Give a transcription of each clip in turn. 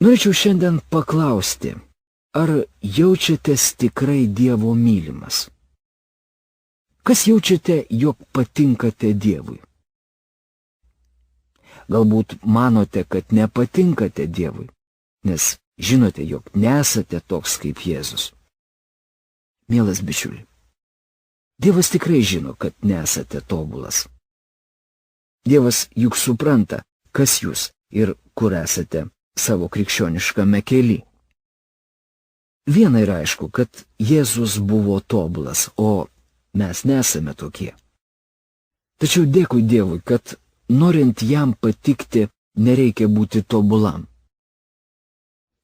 Norėčiau šiandien paklausti, ar jaučiatės tikrai Dievo mylimas? Kas jaučiate, jog patinkate Dievui? Galbūt manote, kad nepatinkate Dievui, nes žinote, jog nesate toks kaip Jėzus. Mielas bičiuli, Dievas tikrai žino, kad nesate tobulas. Dievas juk supranta, kas jūs ir kur esate savo krikščioniškame kely. Viena yra aišku, kad Jėzus buvo tobulas, o mes nesame tokie. Tačiau dėkui Dievui, kad norint jam patikti, nereikia būti tobulam.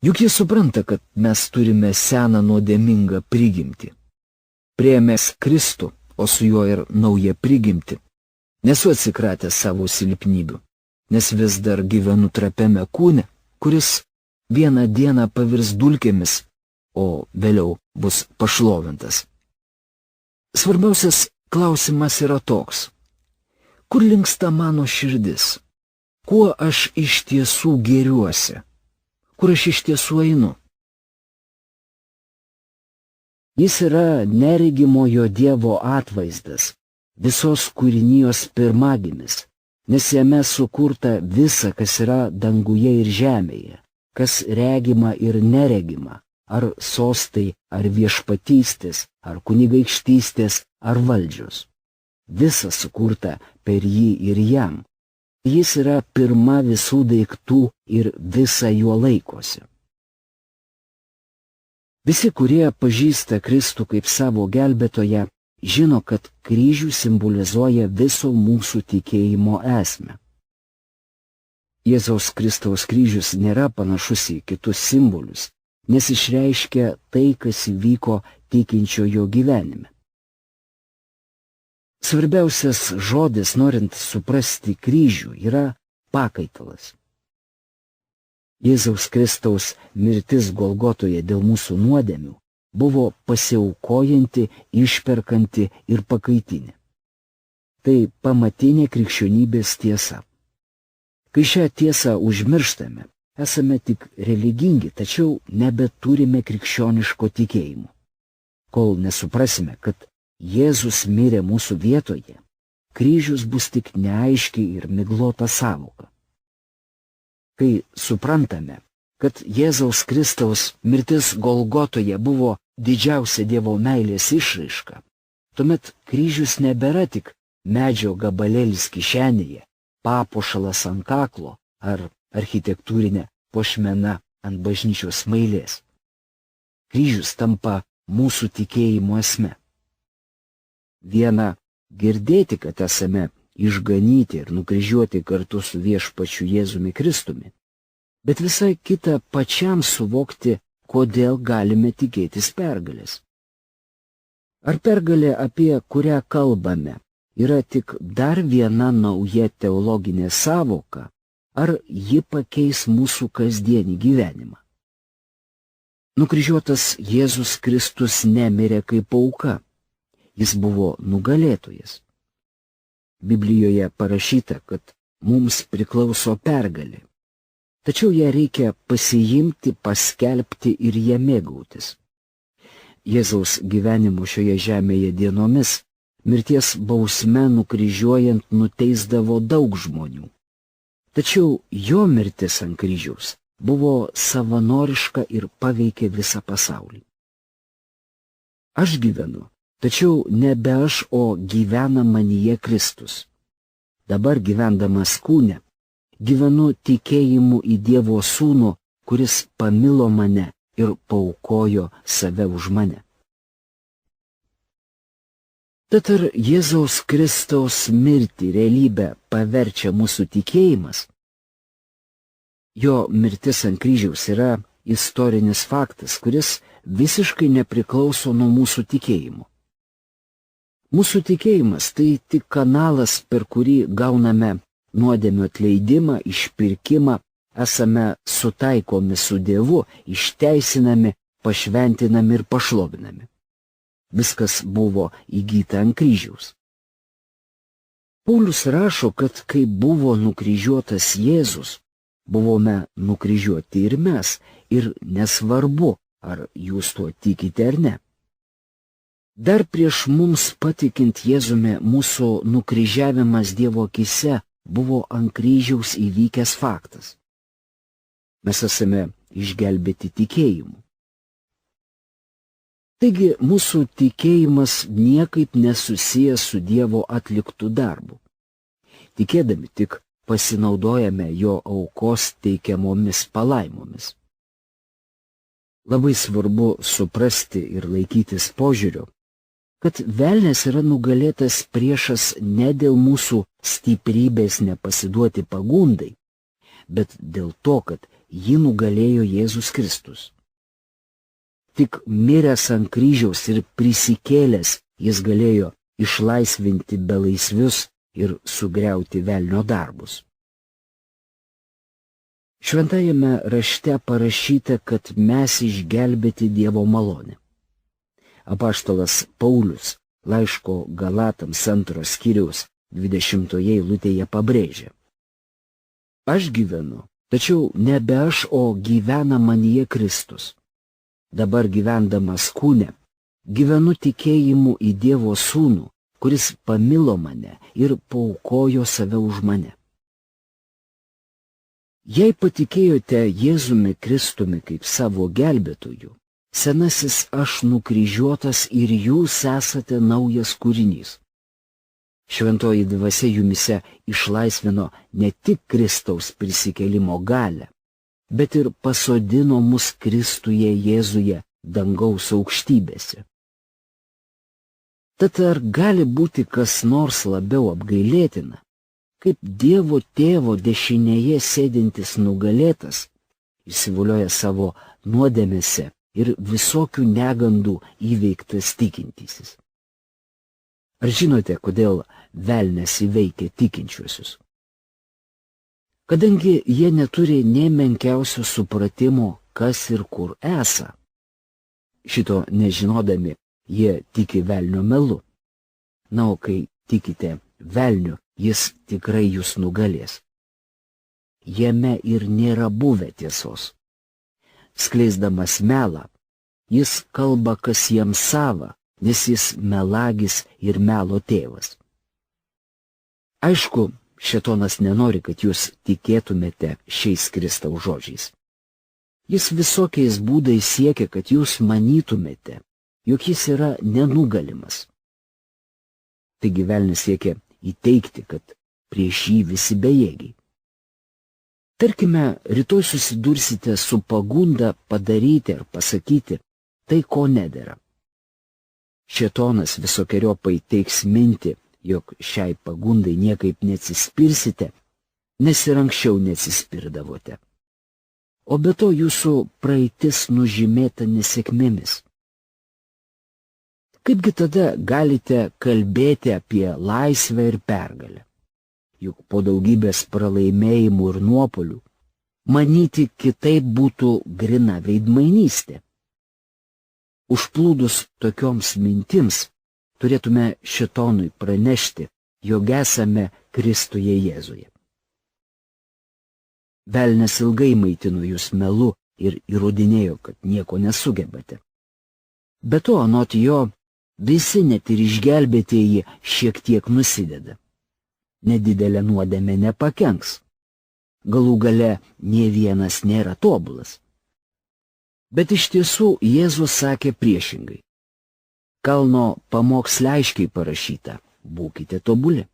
Juk jis supranta, kad mes turime seną nuodėmingą prigimtį. Priėmęs Kristų, o su juo ir naują prigimtį, nesu atsikratęs savo silpnybių, nes vis dar gyvenu trapiame kūne, kuris vieną dieną pavirs dulkėmis, o vėliau bus pašlovintas. Svarbiausias klausimas yra toks: kur linksta mano širdis? Kuo aš iš tiesų gėriuosi? Kur aš iš tiesų einu? Jis yra neregimojo Dievo atvaizdas, visos kūrinijos pirmagimis, nes jame sukurta visa, kas yra danguje ir žemėje, kas regima ir neregima, ar sostai, ar viešpatystės, ar kunigaikštystės, ar valdžios. Visa sukurta per jį ir jam. Jis yra pirma visų daiktų ir visa juo laikosi. Visi, kurie pažįsta Kristų kaip savo gelbėtoją, žino, kad kryžius simbolizuoja viso mūsų tikėjimo esmę. Jėzaus Kristaus kryžius nėra panašus į kitus simbolius, nes išreiškia tai, kas įvyko tikinčiojo gyvenime. Svarbiausias žodis, norint suprasti kryžių, yra pakaitalas. Jėzaus Kristaus mirtis Golgotoje dėl mūsų nuodėmių buvo pasiaukojanti, išperkanti ir pakaitinė. Tai pamatinė krikščionybės tiesa. Kai šią tiesą užmirštame, esame tik religingi, tačiau nebeturime krikščioniško tikėjimo. Kol nesuprasime, kad Jėzus mirė mūsų vietoje, kryžius bus tik neaiški ir miglota sąvoka. Kai suprantame, kad Jėzaus Kristaus mirtis Golgotoje buvo didžiausia Dievo meilės išraiška, tuomet kryžius nebėra tik medžio gabalėlis kišenėje, papuošalas ant kaklo ar architektūrinė puošmena ant bažnyčios smailės. Kryžius tampa mūsų tikėjimo esme. Viena girdėti, kad esame išganyti ir nukryžiuoti kartu su viešpačiu Jėzumi Kristumi, bet visai kita pačiam suvokti, kodėl galime tikėtis pergalės. Ar pergalė, apie kurią kalbame, yra tik dar viena nauja teologinė sąvoka, ar ji pakeis mūsų kasdienį gyvenimą? Nukryžiuotas Jėzus Kristus nemirė kaip auka, jis buvo nugalėtojas. Biblijoje parašyta, kad mums priklauso pergalė, tačiau ją reikia pasiimti, paskelbti ir ją mėgautis. Jėzaus gyvenimo šioje žemėje dienomis mirties bausme nukryžiuojant nuteisdavo daug žmonių. Tačiau jo mirtis ant kryžiaus buvo savanoriška ir paveikė visą pasaulį. Aš gyvenu, tačiau nebe aš, o gyvena manyje Kristus. Dabar gyvendamas kūne, gyvenu tikėjimu į Dievo Sūnų, kuris pamilo mane ir paaukojo save už mane. Tad ar Jėzaus Kristaus mirtį realybę paverčia mūsų tikėjimas? Jo mirtis ant kryžiaus yra istorinis faktas, kuris visiškai nepriklauso nuo mūsų tikėjimo. Mūsų tikėjimas tai tik kanalas, per kurį gauname nuodėmių atleidimą, išpirkimą, esame sutaikomi su Dievu, išteisinami, pašventinami ir pašlovinami. Viskas buvo įgyta ant kryžiaus. Paulius rašo, kad kai buvo nukryžiuotas Jėzus, buvome nukryžiuoti ir mes, ir nesvarbu, ar jūs tuo tikite ar ne. Dar prieš mums patikint Jėzumi, mūsų nukryžiavimas Dievo akyse buvo ant kryžiaus įvykęs faktas. Mes esame išgelbėti tikėjimu. Taigi mūsų tikėjimas niekaip nesusijęs su Dievo atliktų darbų. Tikėdami tik pasinaudojame jo aukos teikiamomis palaimomis. Labai svarbu suprasti ir laikytis požiūrio, kad velnias yra nugalėtas priešas ne dėl mūsų stiprybės nepasiduoti pagundai, bet dėl to, kad jį nugalėjo Jėzus Kristus. Tik miręs ant kryžiaus ir prisikėlęs jis galėjo išlaisvinti belaisvius ir sugriauti velnio darbus. Šventajame rašte parašyta, kad mes išgelbėti Dievo malonę. Apaštalas Paulius laiško Galatams 2 skyriaus 20 eilutėje pabrėžia: Aš gyvenu, tačiau nebe aš, o gyvena manyje Kristus. Dabar gyvendamas kūne, gyvenu tikėjimu į Dievo Sūnų, kuris pamilo mane ir paaukojo save už mane. Jei patikėjote Jėzumi Kristumi kaip savo gelbėtoju, senasis aš nukryžiuotas ir jūs esate naujas kūrinys. Šventoji dvasia jumise išlaisvino ne tik Kristaus prisikėlimo galią, bet ir pasodino mus Kristuje Jėzuje dangaus aukštybėse. Tad ar gali būti kas nors labiau apgailėtina, kaip Dievo Tėvo dešinėje sėdintis nugalėtas, įsivolioja savo nuodėmėse ir visokių negandų įveiktas tikintysis? Ar žinote, kodėl velnias įveikia tikinčiuosius? Kadangi jie neturi nė menkiausio supratimo, kas ir kur esą. Šito nežinodami, jie tiki velnio melu. Na, o kai tikite velniu, jis tikrai jūs nugalės. Jame ir nėra buvę tiesos. Skleisdamas melą, jis kalba, kas jam sava, nes jis melagis ir melo tėvas. Aišku, šėtonas nenori, kad jūs tikėtumėte šiais Kristaus žodžiais. Jis visokiais būdais siekia, kad jūs manytumėte, jog jis yra nenugalimas. Taigi velnias siekia įteigti, kad prieš jį visi bejėgiai. Tarkime, rytoj susidursite su pagunda padaryti ar pasakyti tai, ko nedera. Šėtonas visokeriopai teiks mintį, jog šiai pagundai niekaip neatsispirsite, nes ir anksčiau neatsispirdavote. O be to jūsų praeitis nužymėta nesėkmėmis. Kaipgi tada galite kalbėti apie laisvę ir pergalę? Juk po daugybės pralaimėjimų ir nuopuolių manyti kitaip būtų grina veidmainystė. Užplūdus tokioms mintims, turėtume šėtonui pranešti, jog esame Kristuje Jėzuje. Velnias ilgai maitino jūs melu ir įrodinėjo, kad nieko nesugebate. Be to, anot jo, visi net ir išgelbėtieji šiek tiek nusideda. Nedidelė nuodėmė nepakenks. Galų gale nė vienas nėra tobulas. Bet iš tiesų Jėzus sakė priešingai. Kalno pamoksle aiškiai parašyta: būkite tobuli.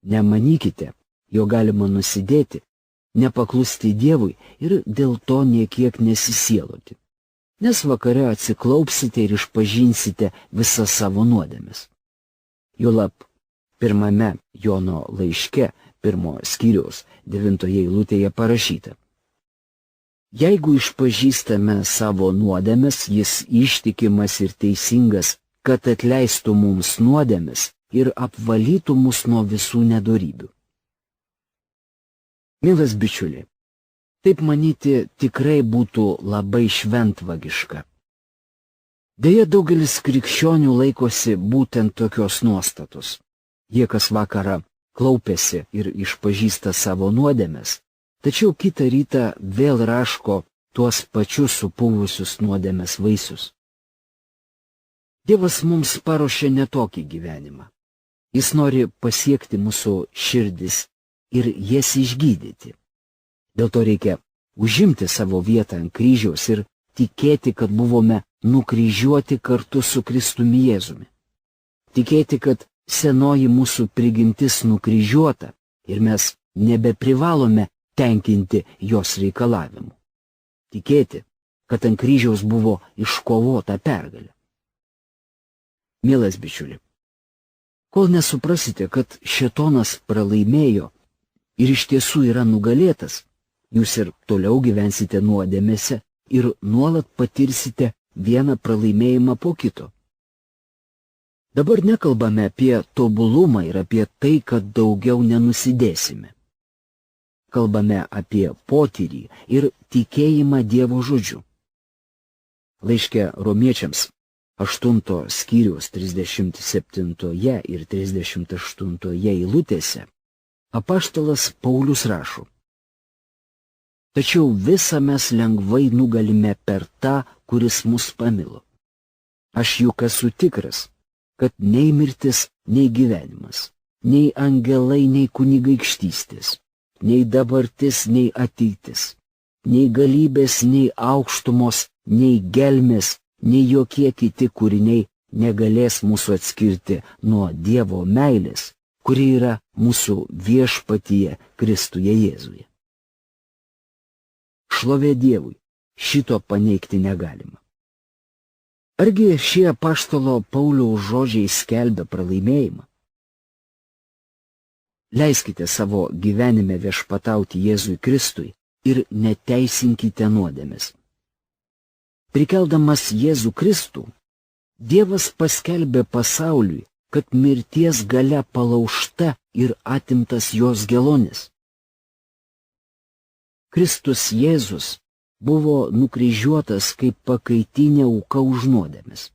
Nemanykite, jo galima nusidėti, nepaklusti Dievui ir dėl to niekiek nesisieloti, nes vakare atsiklaupsite ir išpažinsite visas savo nuodėmes. Juolab, pirmame Jono laiške, 1 skyriaus 9 eilutėje parašyta: Jeigu išpažįstame savo nuodėmes, jis ištikimas ir teisingas, kad atleistų mums nuodėmes ir apvalytų mus nuo visų nedorybių. Mielas bičiuli, taip manyti tikrai būtų labai šventvagiška. Deja, daugelis krikščionių laikosi būtent tokios nuostatos. Jie kas vakarą klaupiasi ir išpažįsta savo nuodėmes, tačiau kitą rytą vėl raško tuos pačius supuvusius nuodėmės vaisius. Dievas mums paruošė netokį gyvenimą. Jis nori pasiekti mūsų širdis ir jas išgydyti. Dėl to reikia užimti savo vietą ant kryžiaus ir tikėti, kad buvome nukryžiuoti kartu su Kristumi Jėzumi. Tikėti, kad senoji mūsų prigimtis nukryžiuota ir mes nebeprivalome tenkinti jos reikalavimų. Tikėti, kad ant kryžiaus buvo iškovota pergalė. Mielas bičiuli, kol nesuprasite, kad šėtonas pralaimėjo ir iš tiesų yra nugalėtas, jūs ir toliau gyvensite nuodėmėse ir nuolat patirsite vieną pralaimėjimą po kito. Dabar nekalbame apie tobulumą ir apie tai, kad daugiau nenusidėsime. Kalbame apie potyrį ir tikėjimą Dievo žodžiu. Laiške Romiečiams 8 skyriaus 37 ir 38 eilutėse apaštalas Paulius rašo: tačiau visą mes lengvai nugalime per tą, kuris mus pamilo. Aš juk esu tikras, kad nei mirtis, nei gyvenimas, nei angelai, nei kunigaikštystės, nei dabartis, nei ateitis, nei galybės, nei aukštumos, nei gelmės, nei jokie kiti kūriniai negalės mūsų atskirti nuo Dievo meilės, kuri yra mūsų viešpatyje Kristuje Jėzuje. Šlovė Dievui, šito paneigti negalima. Argi šie apaštalo Pauliaus žodžiai skelbia pralaimėjimą? Leiskite savo gyvenime viešpatauti Jėzui Kristui ir neteisinkite nuodėmės. Prikeldamas Jėzų Kristų, Dievas paskelbė pasauliui, kad mirties galia palaužta ir atimtas jos gelonis. Kristus Jėzus buvo nukryžiuotas kaip pakaitinė auka už nuodėmes.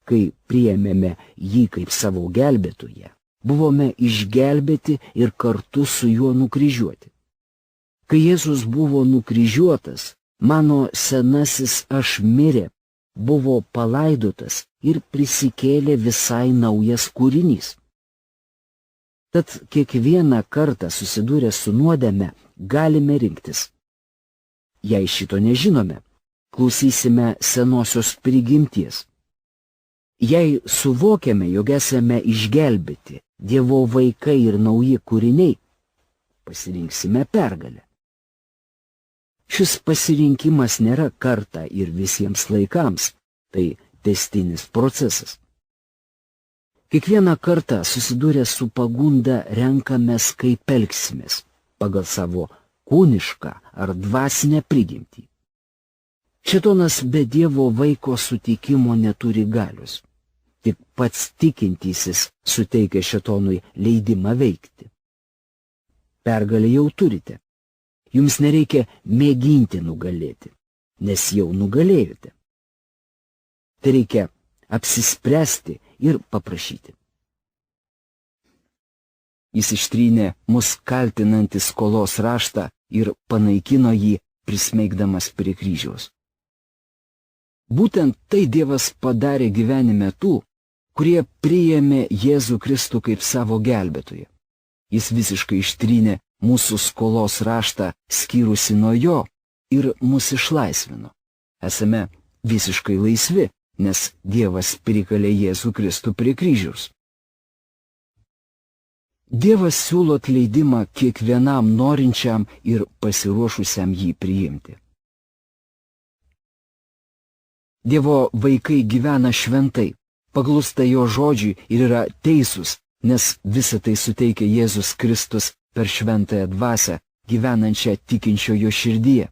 Kai priėmėme jį kaip savo gelbėtoją, buvome išgelbėti ir kartu su juo nukryžiuoti. Kai Jėzus buvo nukryžiuotas, mano senasis aš mirė, buvo palaidotas ir prisikėlė visai naujas kūrinys. Tad kiekvieną kartą susidūrę su nuodėme galime rinktis. Jei šito nežinome, klausysime senosios prigimties. Jei suvokiame, jog esame išgelbėti, Dievo vaikai ir nauji kūriniai, pasirinksime pergalę. Šis pasirinkimas nėra kartą ir visiems laikams, tai tęstinis procesas. Kiekvieną kartą susidūrę su pagunda renkamės, kaip elgsimės, pagal savo kūnišką ar dvasinę prigimtį. Šėtonas be Dievo vaiko sutikimo neturi galios. Tik pats tikintysis suteikia šėtonui leidimą veikti. Pergalę jau turite. Jums nereikia mėginti nugalėti, nes jau nugalėjote. Tai reikia apsispręsti ir paprašyti. Jis ištrynė mus kaltinantį skolos raštą ir panaikino jį, prismeigdamas prie kryžiaus. Būtent tai Dievas padarė gyvenime tų, kurie priėmė Jėzų Kristų kaip savo gelbėtoją. Jis visiškai ištrynė mūsų skolos raštą, skyrusi nuo jo, ir mus išlaisvino. Esame visiškai laisvi, nes Dievas prikalė Jėzų Kristų prie kryžiaus. Dievas siūlo atleidimą kiekvienam norinčiam ir pasiruošusiam jį priimti. Dievo vaikai gyvena šventai, paklūsta jo žodžiui ir yra teisūs, nes visą tai suteikia Jėzus Kristus per šventąją dvasią, gyvenančią tikinčiojo širdyje.